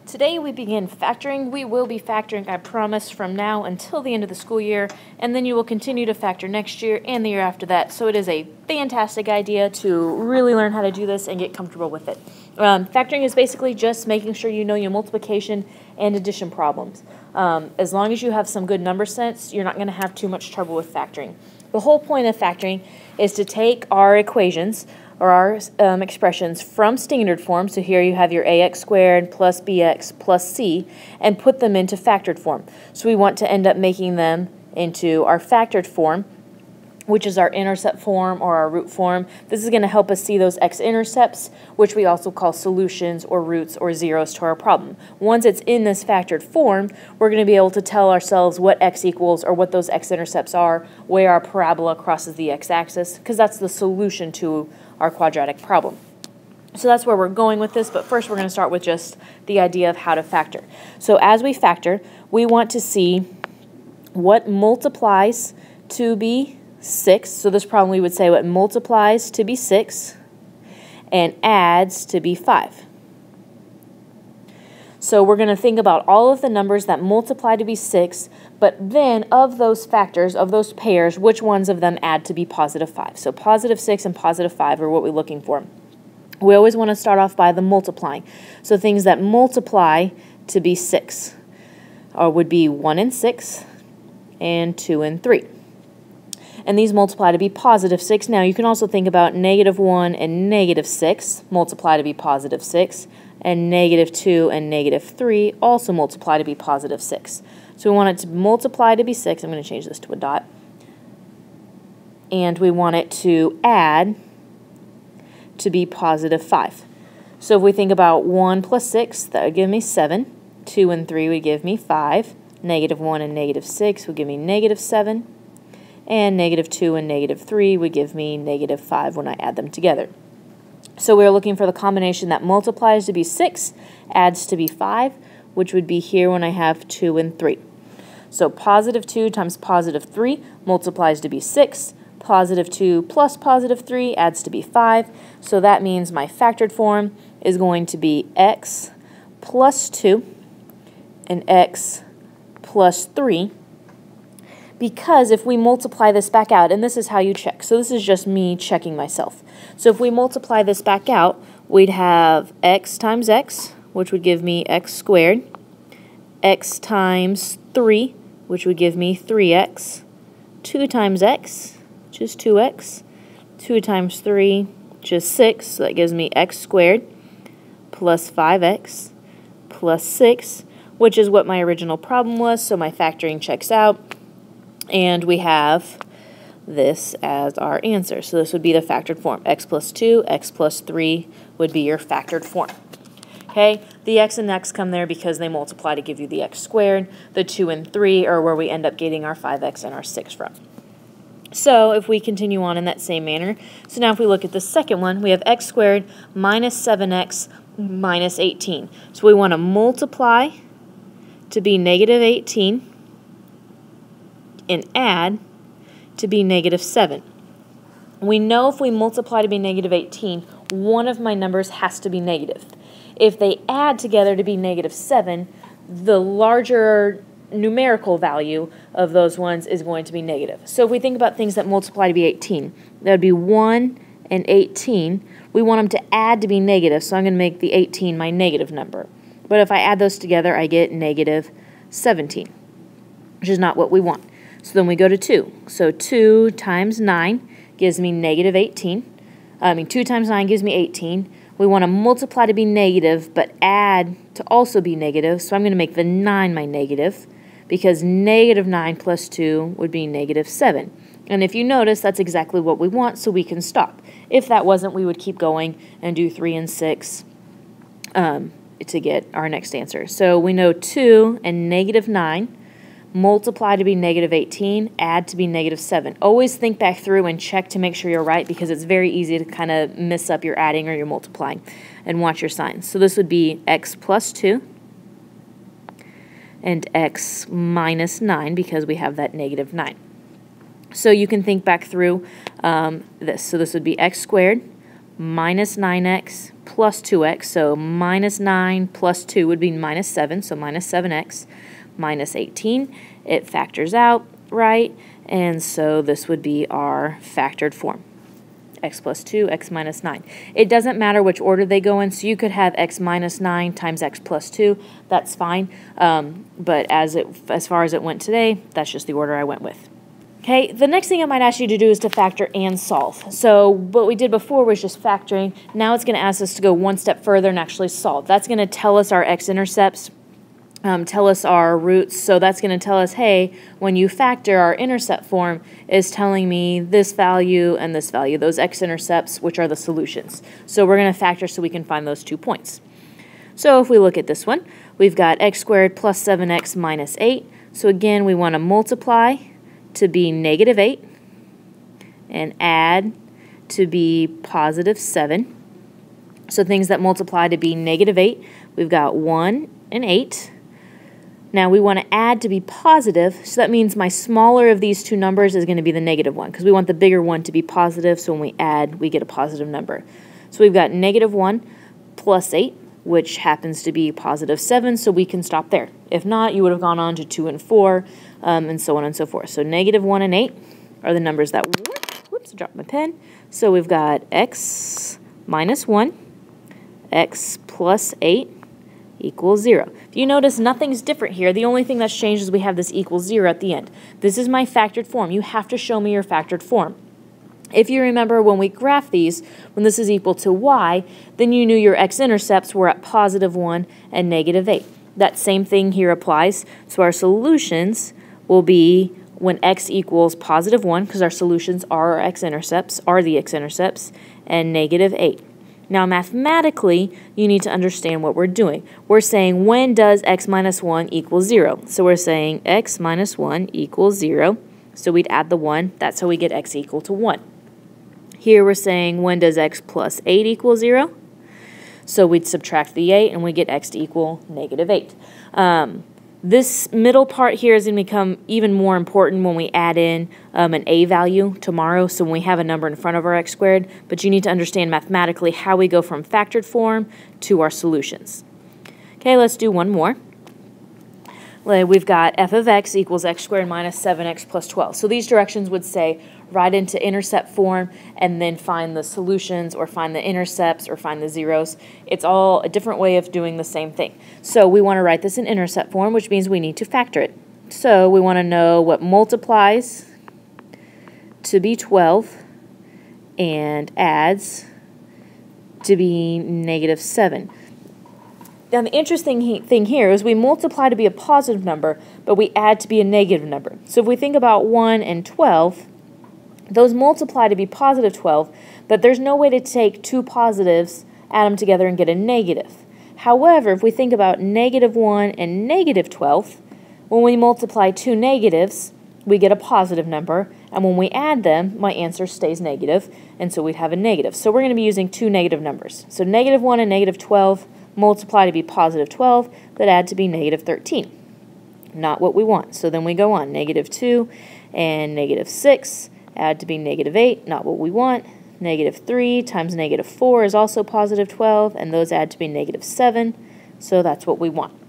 Today we begin factoring. We will be factoring, I promise, from now until the end of the school year, and then you will continue to factor next year and the year after that. So it is a fantastic idea to really learn how to do this and get comfortable with it. Factoring is basically just making sure you know your multiplication and addition problems. As long as you have some good number sense, you're not going to have too much trouble with factoring. The whole point of factoring is to take our equations or our expressions from standard form, so here you have your ax squared plus bx plus c, and put them into factored form. So we want to end up making them into our factored form, which is our intercept form or our root form. This is going to help us see those x-intercepts, which we also call solutions or roots or zeros to our problem. Once it's in this factored form, we're going to be able to tell ourselves what x equals or what those x-intercepts are, where our parabola crosses the x-axis, because that's the solution to our quadratic problem. So that's where we're going with this, but first we're going to start with just the idea of how to factor. So as we factor, we want to see what multiplies to be 6. So this problem we would say what multiplies to be 6 and adds to be 5. So we're going to think about all of the numbers that multiply to be 6, but then of those factors, of those pairs, which ones of them add to be positive 5. So positive 6 and positive 5 are what we're looking for. We always want to start off by the multiplying. So things that multiply to be 6 would be 1 and 6 and 2 and 3. And these multiply to be positive 6. Now you can also think about negative 1 and negative 6 multiply to be positive 6. And negative 2 and negative 3 also multiply to be positive 6. So we want it to multiply to be 6. I'm going to change this to a dot. And we want it to add to be positive 5. So if we think about 1 plus 6, that would give me 7. 2 and 3 would give me 5. Negative 1 and negative 6 would give me negative 7. And negative 2 and negative 3 would give me negative 5 when I add them together. So we're looking for the combination that multiplies to be 6, adds to be 5, which would be here when I have 2 and 3. So positive 2 times positive 3 multiplies to be 6. Positive 2 plus positive 3 adds to be 5. So that means my factored form is going to be x plus 2 and x plus 3. Because if we multiply this back out, and this is how you check, so this is just me checking myself. So if we multiply this back out, we'd have x times x, which would give me x squared, x times 3, which would give me 3x, 2 times x, which is 2x, 2 times 3, which is 6, so that gives me x squared, plus 5x, plus 6, which is what my original problem was, so my factoring checks out. And we have this as our answer. So this would be the factored form. X plus 2, x plus 3 would be your factored form. Okay, the x and x come there because they multiply to give you the x squared. The 2 and 3 are where we end up getting our 5x and our 6 from. So if we continue on in that same manner, so now if we look at the second one, we have x squared minus 7x minus 18. So we want to multiply to be negative 18 and add to be negative 7. We know if we multiply to be negative 18, one of my numbers has to be negative. If they add together to be negative 7, the larger numerical value of those ones is going to be negative. So if we think about things that multiply to be 18, that would be 1 and 18. We want them to add to be negative, so I'm going to make the 18 my negative number. But if I add those together, I get negative 17, which is not what we want. So then we go to 2. So 2 times 9 gives me negative 18. 2 times 9 gives me 18. We want to multiply to be negative, but add to also be negative. So I'm going to make the 9 my negative, because negative 9 plus 2 would be negative 7. And if you notice, that's exactly what we want, so we can stop. If that wasn't, we would keep going and do 3 and 6 to get our next answer. So we know 2 and negative 9 multiply to be negative 18, add to be negative 7. Always think back through and check to make sure you're right, because it's very easy to kind of mess up your adding or your multiplying. And watch your signs. So this would be x plus 2 and x minus 9, because we have that negative 9. So you can think back through this. So this would be x squared minus 9x plus 2x, so minus 9 plus 2 would be minus 7, so minus 7x minus 18. It factors out, right? And so this would be our factored form. X plus 2, x minus 9. It doesn't matter which order they go in, so you could have x minus 9 times x plus 2. That's fine, but as far as it went today, that's just the order I went with. Okay, the next thing I might ask you to do is to factor and solve. So what we did before was just factoring. Now it's going to ask us to go one step further and actually solve. That's going to tell us our x-intercepts, tell us our roots. So that's going to tell us, hey, when you factor, our intercept form is telling me this value and this value, those x-intercepts, which are the solutions. So we're going to factor so we can find those 2 points. So if we look at this one, we've got x squared plus 7x minus 8. So again, we want to multiply to be negative 8 and add to be positive 7. So things that multiply to be negative 8, we've got 1 and 8. Now we want to add to be positive, so that means my smaller of these two numbers is going to be the negative one, because we want the bigger one to be positive, so when we add, we get a positive number. So we've got negative 1 plus 8, which happens to be positive 7, so we can stop there. If not, you would have gone on to 2 and 4, and so on and so forth. So negative 1 and 8 are the numbers that, whoops, I dropped my pen. So we've got x minus 1, x plus 8, equals 0. If you notice, nothing's different here. The only thing that's changed is we have this equals 0 at the end. This is my factored form. You have to show me your factored form. If you remember when we graphed these, when this is equal to y, then you knew your x-intercepts were at positive 1 and negative 8. That same thing here applies. So our solutions will be when x equals positive 1, because our solutions are our x-intercepts, are the x-intercepts, and negative 8. Now, mathematically, you need to understand what we're doing. We're saying, when does x minus 1 equal 0? So we're saying x minus 1 equals 0. So we'd add the 1. That's how we get x equal to 1. Here we're saying, when does x plus 8 equal 0? So we'd subtract the 8, and we get x to equal negative 8. This middle part here is going to become even more important when we add in an a value tomorrow, so when we have a number in front of our x squared, but you need to understand mathematically how we go from factored form to our solutions. Okay, let's do one more. We've got f of x equals x squared minus 7x plus 12. So these directions would say write into intercept form and then find the solutions or find the intercepts or find the zeros. It's all a different way of doing the same thing. So we want to write this in intercept form, which means we need to factor it. So we want to know what multiplies to be 12 and adds to be negative 7. Now, the interesting thing here is we multiply to be a positive number, but we add to be a negative number. So if we think about 1 and 12, those multiply to be positive 12, but there's no way to take two positives, add them together, and get a negative. However, if we think about negative 1 and negative 12, when we multiply two negatives, we get a positive number, and when we add them, my answer stays negative, and so we'd have a negative. So we're going to be using two negative numbers. So negative 1 and negative 12 multiply to be positive 12, but add to be negative 13. Not what we want. So then we go on. Negative 2 and negative 6, add to be negative 8, not what we want. Negative 3 times negative 4 is also positive 12, and those add to be negative 7, so that's what we want.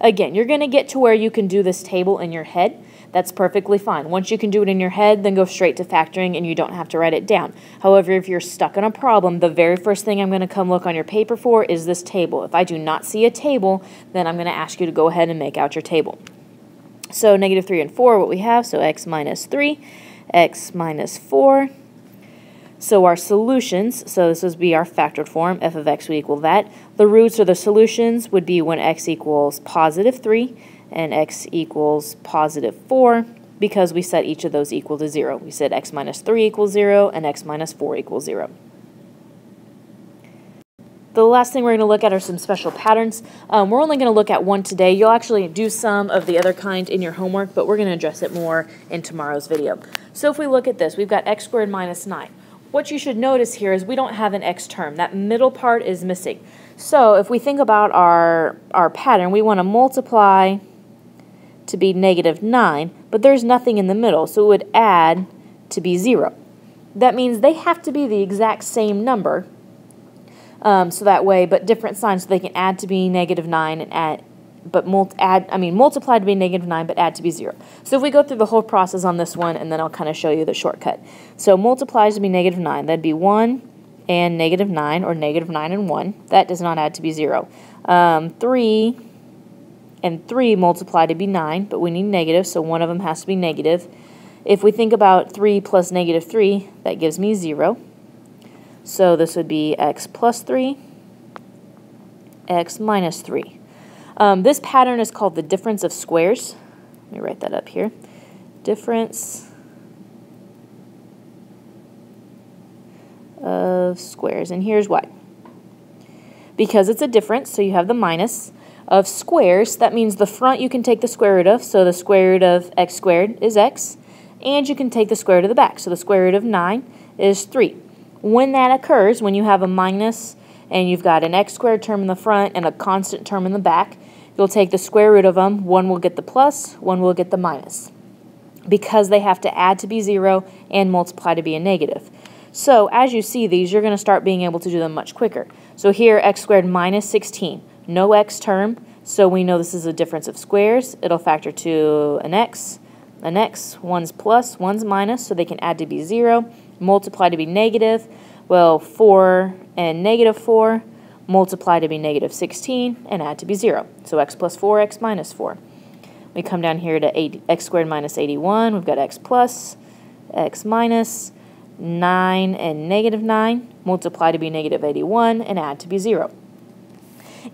Again, you're going to get to where you can do this table in your head. That's perfectly fine. Once you can do it in your head, then go straight to factoring and you don't have to write it down. However, if you're stuck on a problem, the very first thing I'm going to come look on your paper for is this table. If I do not see a table, then I'm going to ask you to go ahead and make out your table. So negative 3 and 4, what we have, so x minus 3, x minus 4. So our solutions, so this would be our factored form, f of x would equal that. The roots or the solutions would be when x equals positive 3 and x equals positive 4, because we set each of those equal to 0. We said x minus 3 equals 0 and x minus 4 equals 0. The last thing we're going to look at are some special patterns. We're only going to look at one today. You'll actually do some of the other kind in your homework, but we're going to address it more in tomorrow's video. So if we look at this, we've got x squared minus 9. What you should notice here is we don't have an x term. That middle part is missing. So if we think about our pattern, we want to multiply to be negative 9, but there's nothing in the middle, so it would add to be 0. That means they have to be the exact same number, So that way, but different signs, so they can add to be -9 and add, but multiply to be -9, but add to be 0. So if we go through the whole process on this one, and then I'll kind of show you the shortcut. So multiplies to be -9, that'd be 1 and -9, or -9 and 1. That does not add to be 0. 3 and 3 multiply to be 9, but we need negative, so one of them has to be negative. If we think about 3 plus -3, that gives me 0. So this would be x plus 3, x minus 3. This pattern is called the difference of squares. Let me write that up here. Difference of squares. And here's why. Because it's a difference, so you have the minus of squares. That means the front you can take the square root of, so the square root of x squared is x. And you can take the square root of the back, so the square root of 9 is 3. When that occurs, when you have a minus and you've got an x squared term in the front and a constant term in the back, you'll take the square root of them. One will get the plus, one will get the minus, because they have to add to be 0 and multiply to be a negative. So as you see these, you're going to start being able to do them much quicker. So here, x squared minus 16, no x term, so we know this is a difference of squares. It'll factor to an x, one's plus, one's minus, so they can add to be 0. Multiply to be negative, well, 4 and -4, multiply to be -16, and add to be 0. So x plus 4, x minus 4. We come down here to x squared minus 81. We've got x plus, x minus, 9 and -9, multiply to be -81, and add to be 0.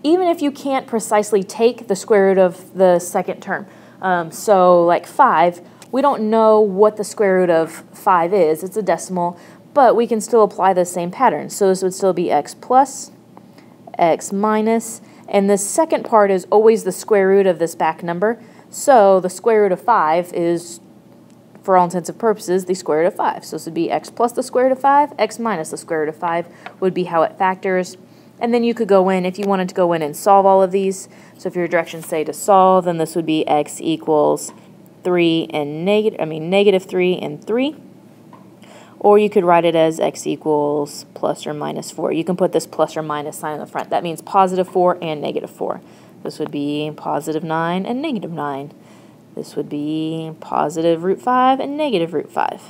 Even if you can't precisely take the square root of the second term, so like 5, we don't know what the square root of 5 is. It's a decimal, but we can still apply the same pattern. So this would still be x plus, x minus, and the second part is always the square root of this back number. So the square root of 5 is, for all intents and purposes, the square root of 5. So this would be x plus the square root of 5, x minus the square root of 5 would be how it factors. And then you could go in, if you wanted to go in and solve all of these, so if your directions say to solve, then this would be x equals 3 and -3 and 3. Or you could write it as x equals plus or minus 4. You can put this plus or minus sign in the front. That means positive 4 and -4. This would be positive 9 and -9. This would be positive root 5 and negative root 5.